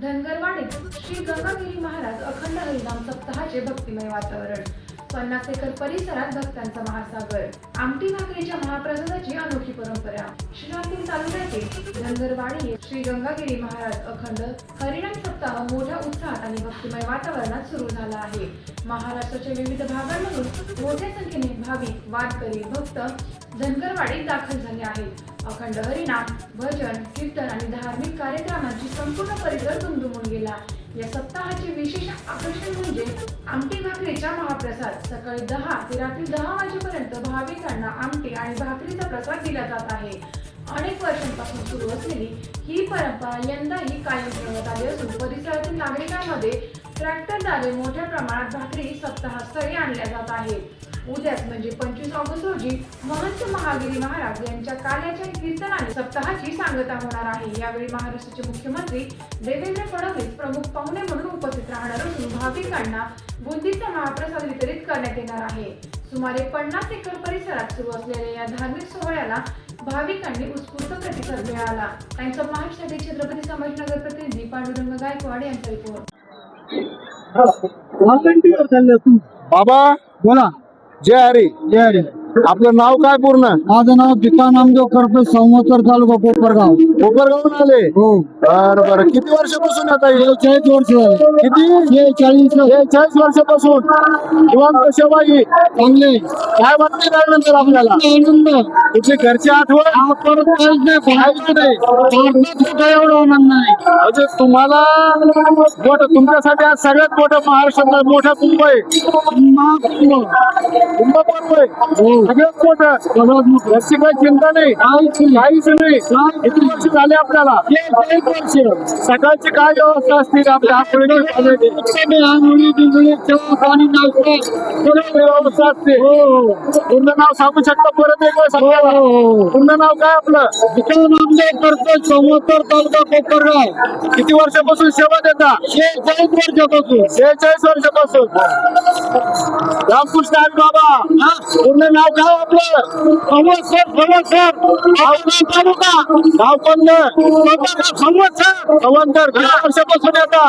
धनगरवाडीत श्री गंगागिरी महाराज अखंड हरिनाम सप्ताहाचे भक्तिमय वातावरण। 50 एकर परिसरात भक्तांचा महासागर। आमटी भाकरीच्या महाप्रसादाची अनोखी परंपरा। शहरातील तालुक्यातील धनगरवाडी श्री गंगागिरी महाराज अखंड हरिनाम सप्ताह मोठ्या उत्साहात आणि भक्तिमय वातावरणात सुरू झाला आहे। महाराष्ट्राच्या विविध भागांमधून मोठ्या संख्येने भाविक, वारकरी, भक्त धनगरवाडीत दाखल झाले आहेत। अखंड हरिनाम, भजन, कीर्तन आणि धार्मिक कार्यक्रमांची संपूर्ण परिसर दुमदुमून गेला। या सप्ताहाचे विशेष आकर्षण म्हणजे आमटी भाकरीचा महाप्रसाद। सकाळी 10 ते रात्री 10 वाजेपर्यंत भाविकांना आमटी आणि भाकरीचा प्रसाद दिला जात आहे। अनेक वर्षांपासून सुरू असलेली ही परंपरा यंदाही कायम ठेवण्यात आली असून परिसरातील नागरिकांमध्ये ट्रॅक्टरद्वारे मोठ्या प्रमाणात भाकरी सप्ताहास्थळी आणल्या जात आहेत। उद्याच म्हणजे 25 ऑगस्ट रोजी महंत महागिरी महाराज यांच्या काल्याच्या कीर्तनाने सप्ताहाची सांगता होणार आहे। यावेळी महाराष्ट्राचे मुख्यमंत्री देवेंद्र फडणवीस प्रमुख पाहुणे म्हणून उपस्थित राहणार असून भाविकांना बुंदीचा महाप्रसाद वितरित करण्यात येणार आहे। सुमारे 50 एकर परिसरात सुरू असलेल्या या धार्मिक सोहळ्याला भाविकांनी उत्स्फूर्त प्रतिसाद मिळाला। टाइम्स ऑफ महाराष्ट्राचे छत्रपती संभाजीनगर प्रतिनिधी पांडुरंग गायकवाड यांचा रिपोर्ट। बाबा बोला। जय हरी। जय हरी। आपलं नाव काय पूर्ण? माझं नाव भिका नामदेव करपे, संवत्सर तालुका कोपरगाव। कोपरगावून आले? हो। बरं किती वर्षापासून आता? 40 वर्ष झाले। किती? 40 वर्षापासून निवांत सेवाई चांगले। काय वाटते त्यानंतर आपल्याला? आनंद। तुझे घरची आठवण? परत काहीच नाही, पाहायचं नाही, भारतात सुद्धा एवढं होणार नाही। म्हणजे तुम्हाला तुमच्यासाठी आज सगळ्यात मोठं महाराष्ट्रातलं मोठं कुंभ आहे। कुंभ पर्व आहे सगळ्यात मोठं। घरची काही चिंता नाही, काहीच नाही। किती वर्ष झाले आपल्याला? 40 वर्ष। सकाळची काय व्यवस्था असते आपल्या पाणी नाश्ता व्यवस्था असते? पूर्ण नाव सांगू शकता परत एक वेळ सांगा? पूर्ण नाव काय आपलं? भिका नामदेव करपे, संवत्सर तालुका कोपरगाव। किती वर्षापासून सेवा देता? 46 वर्षापासून। 46 वर्षापासून। रामकृष्ण हरी बाबा, पूर्ण नाव काय आपलं? संवत्सर तालुका। नाव कोणतं? संवत्सर। संवत्सर। किती वर्षापासून येता?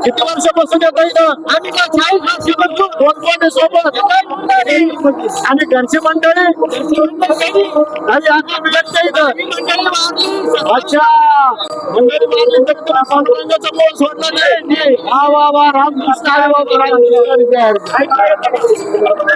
किती वर्षापासून येता इथं? आम्ही 40 वर्षापासून। कोण कोण आहे सोबत? आणि घरची मंडळी आणि आम्ही मिळत इथं? अच्छा, मंडळी मारली तर तुला पांडुरंगाचा बोल सोडला नाही? वा वा वा, रामकृष्ण हरी बाबा।